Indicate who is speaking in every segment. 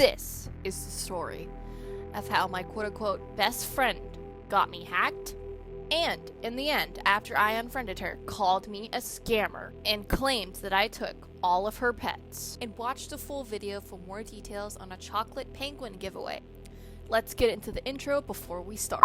Speaker 1: This is the story of how my quote-unquote best friend got me hacked, and in the end, after I unfriended her, called me a scammer and claimed that I took all of her pets. And watch the full video for more details on a chocolate penguin giveaway. Let's get into the intro before we start.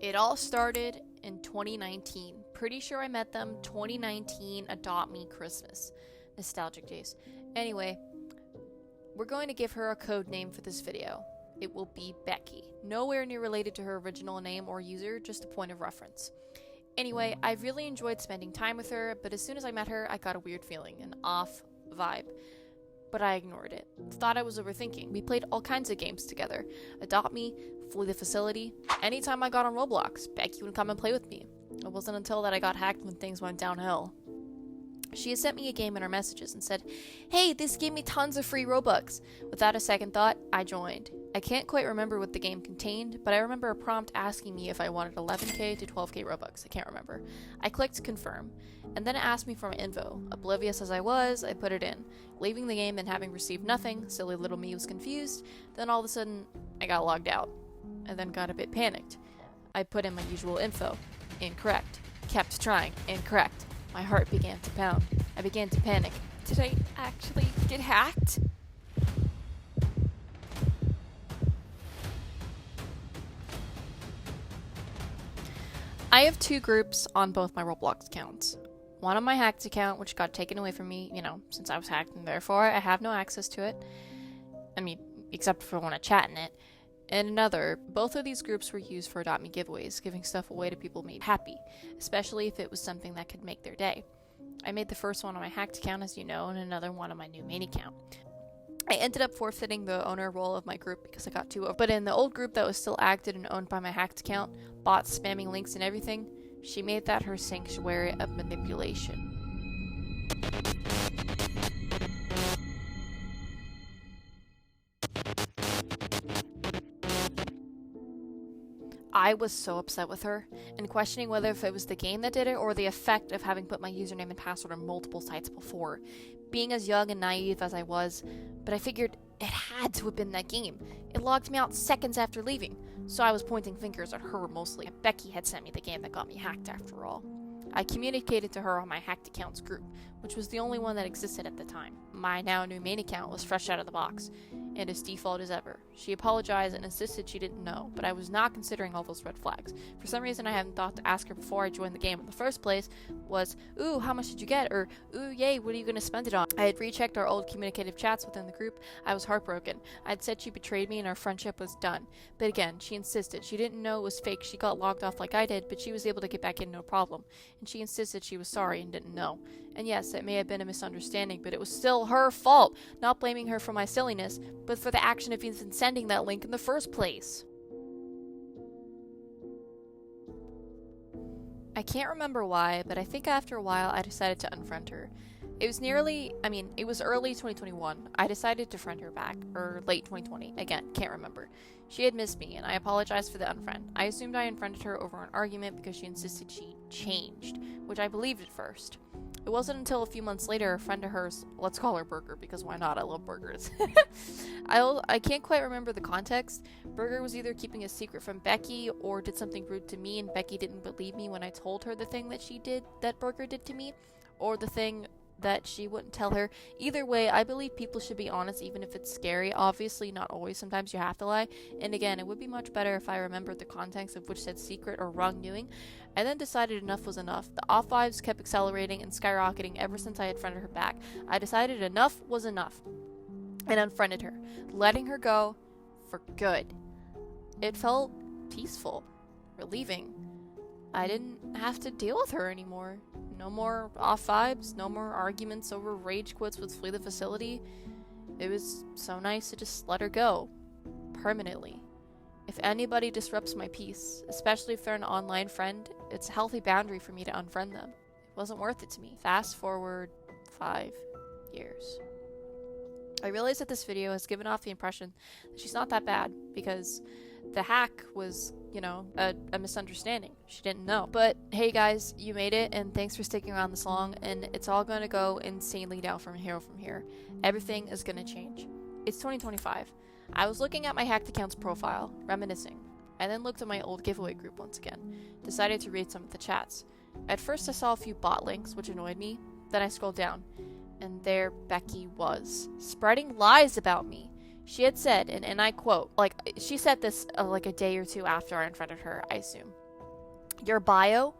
Speaker 1: It all started in 2019. Pretty sure I met them 2019 Adopt Me Christmas. Nostalgic days. Anyway, we're going to give her a code name for this video. It will be Becky. Nowhere near related to her original name or user, just a point of reference. Anyway, I really enjoyed spending time with her, but as soon as I met her, I got a weird feeling, an off vibe. But I ignored it. Thought I was overthinking. We played all kinds of games together. Adopt Me, Flee the Facility. Anytime I got on Roblox, Becky would come and play with me. It wasn't until that I got hacked when things went downhill. She had sent me a game in her messages and said, "Hey, this gave me tons of free Robux." Without a second thought, I joined. I can't quite remember what the game contained, but I remember a prompt asking me if I wanted 11k to 12k Robux. I can't remember. I clicked confirm, and then it asked me for my info. Oblivious as I was, I put it in. Leaving the game and having received nothing, silly little me was confused. Then all of a sudden, I got logged out, and then got a bit panicked. I put in my usual info. Incorrect. Kept trying. Incorrect. My heart began to pound. I began to panic. Did I actually get hacked? I have two groups on both my Roblox accounts. One on my hacked account, which got taken away from me, since I was hacked, and therefore I have no access to it. I mean, except for when I chat in it. And another, both of these groups were used for Adopt Me giveaways, giving stuff away to people made happy, especially if it was something that could make their day. I made the first one on my hacked account, as you know, and another one on my new main account. I ended up forfeiting the owner role of my group because I got too over. But in the old group that was still active and owned by my hacked account, bots spamming links and everything, she made that her sanctuary of manipulation. I was so upset with her, and questioning whether if it was the game that did it or the effect of having put my username and password on multiple sites before. Being as young and naive as I was, but I figured it had to have been that game. It logged me out seconds after leaving, so I was pointing fingers at her mostly. Becky had sent me the game that got me hacked after all. I communicated to her on my hacked accounts group, which was the only one that existed at the time. My now new main account was fresh out of the box, and as default as ever. She apologized and insisted she didn't know, but I was not considering all those red flags. For some reason I hadn't thought to ask her before I joined the game in the first place was, "Ooh, how much did you get?" or "Ooh, yay, what are you going to spend it on?" I had rechecked our old communicative chats within the group. I was heartbroken. I'd said she betrayed me and our friendship was done. But again, she insisted. She didn't know it was fake. She got logged off like I did, but she was able to get back in no problem. And she insisted she was sorry and didn't know. And yes, it may have been a misunderstanding, but it was still her fault. Not blaming her for my silliness, but for the action of even sending that link in the first place. I can't remember why, but I think after a while I decided to unfriend her. It was early 2021. I decided to friend her back, or late 2020. Again, can't remember. She had missed me, and I apologized for the unfriend. I assumed I unfriended her over an argument because she insisted she changed, which I believed at first. It wasn't until a few months later a friend of hers, let's call her Burger because why not, I love burgers. I can't quite remember the context. Burger was either keeping a secret from Becky or did something rude to me and Becky didn't believe me when I told her the thing that Burger did to me, or the thing that she wouldn't tell her. Either way, I believe people should be honest even if it's scary. Obviously not always, sometimes you have to lie, and again, it would be much better if I remembered the context of which said secret or wrongdoing. I then decided enough was enough. The off vibes kept accelerating and skyrocketing ever since I had friended her back. I decided enough was enough and unfriended her, letting her go for good. It felt peaceful, relieving. I didn't have to deal with her anymore. No more off vibes, no more arguments over rage quits with Flee the Facility. It was so nice to just let her go. Permanently. If anybody disrupts my peace, especially if they're an online friend, it's a healthy boundary for me to unfriend them. It wasn't worth it to me. Fast forward 5 years. I realize that this video has given off the impression that she's not that bad because the hack was, you know, a misunderstanding. She didn't know. But hey guys, you made it, and thanks for sticking around this long, and it's all going to go insanely down from here. Everything is going to change. It's 2025. I was looking at my hacked account's profile, reminiscing. I then looked at my old giveaway group once again. Decided to read some of the chats. At first I saw a few bot links, which annoyed me. Then I scrolled down, and there Becky was, spreading lies about me. She had said, and I quote, like, she said this like a day or two after I unfriended her, I assume. Your bio,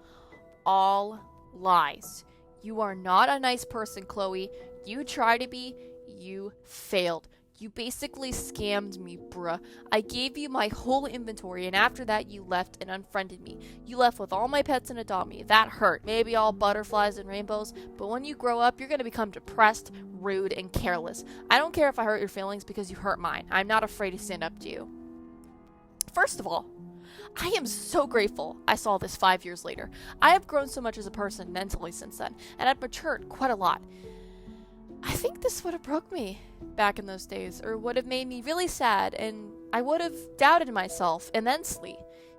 Speaker 1: all lies. You are not a nice person, Chloe. You tried to be, you failed. You basically scammed me, bruh. I gave you my whole inventory, and after that you left and unfriended me. You left with all my pets and adopt me. That hurt. Maybe all butterflies and rainbows, but when you grow up, you're gonna become depressed, rude, and careless. I don't care if I hurt your feelings because you hurt mine. I'm not afraid to stand up to you. First of all, I am so grateful I saw this 5 years later. I have grown so much as a person mentally since then, and I've matured quite a lot. I think this would have broke me back in those days, or would have made me really sad, and I would have doubted myself immensely,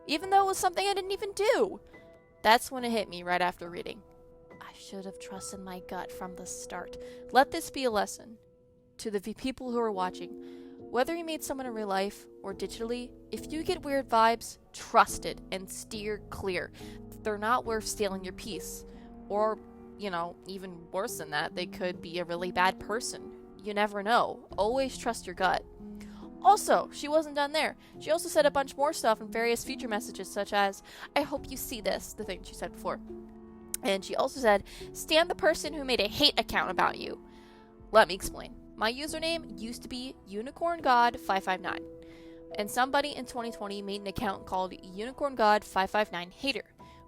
Speaker 1: even though it was something I didn't even do. That's when it hit me right after reading. I should have trusted my gut from the start. Let this be a lesson to the people who are watching. Whether you meet someone in real life or digitally, if you get weird vibes, trust it and steer clear. They're not worth stealing your peace, or you know, even worse than that, they could be a really bad person. You never know. Always trust your gut. Also, she wasn't done there. She also said a bunch more stuff in various future messages, such as, I hope you see this, the thing she said before. And she also said, stand the person who made a hate account about you. Let me explain. My username used to be UnicornGod559. And somebody in 2020 made an account called UnicornGod559Hater.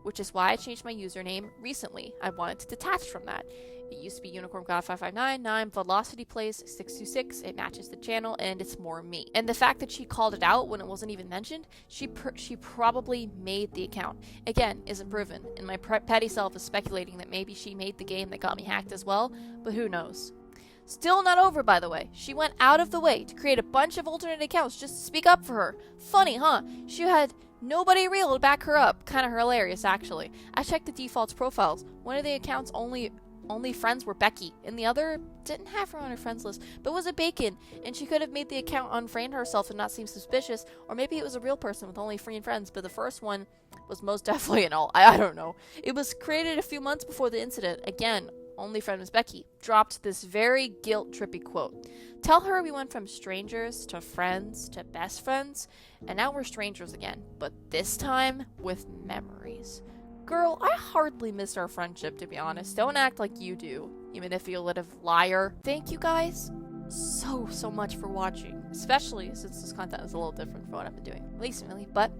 Speaker 1: Which is why I changed my username recently. I wanted to detach from that. It used to be UnicornGod559, now I'm VelocityPlays626, it matches the channel, and it's more me. And the fact that she called it out when it wasn't even mentioned, she probably made the account. Again, isn't proven, and my petty self is speculating that maybe she made the game that got me hacked as well, but who knows. Still not over, by the way. She went out of the way to create a bunch of alternate accounts just to speak up for her. Funny, huh? She had nobody real to back her up. Kind of hilarious, actually. I checked the default profiles. One of the accounts only friends were Becky, and the other didn't have her on her friends list, but was a bacon, and she could have made the account unfriend herself and not seem suspicious, or maybe it was a real person with only friends, but the first one was most definitely an alt. I don't know. It was created a few months before the incident. Again, only friend was Becky. Dropped this very guilt-trippy quote. Tell her we went from strangers to friends to best friends, and now we're strangers again, but this time with memories. Girl, I hardly miss our friendship, to be honest. Don't act like you do, you manipulative liar. Thank you guys so much for watching, especially since this content is a little different from what I've been doing recently, but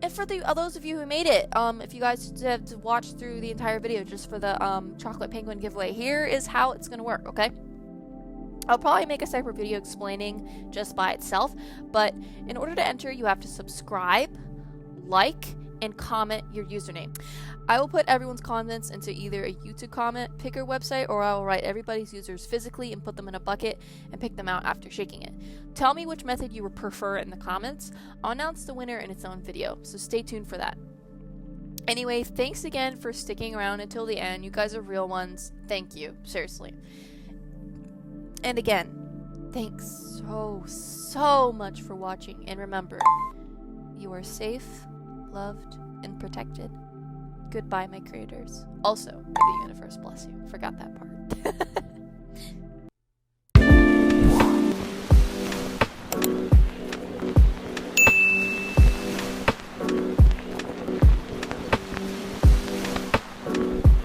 Speaker 1: and for those of you who made it, if you guys have watched through the entire video just for the Choco Penguin giveaway, here is how it's gonna work, okay? I'll probably make a separate video explaining just by itself, but in order to enter, you have to subscribe, like, and comment your username. I will put everyone's comments into either a YouTube comment picker website, or I will write everybody's users physically and put them in a bucket and pick them out after shaking it. Tell me which method you would prefer in the comments. I'll announce the winner in its own video, so stay tuned for that. Anyway, thanks again for sticking around until the end. You guys are real ones. Thank you, seriously. And again, thanks so much for watching, and remember, you are safe, loved, and protected. Goodbye, my creators. Also, may the universe bless you. Forgot that part.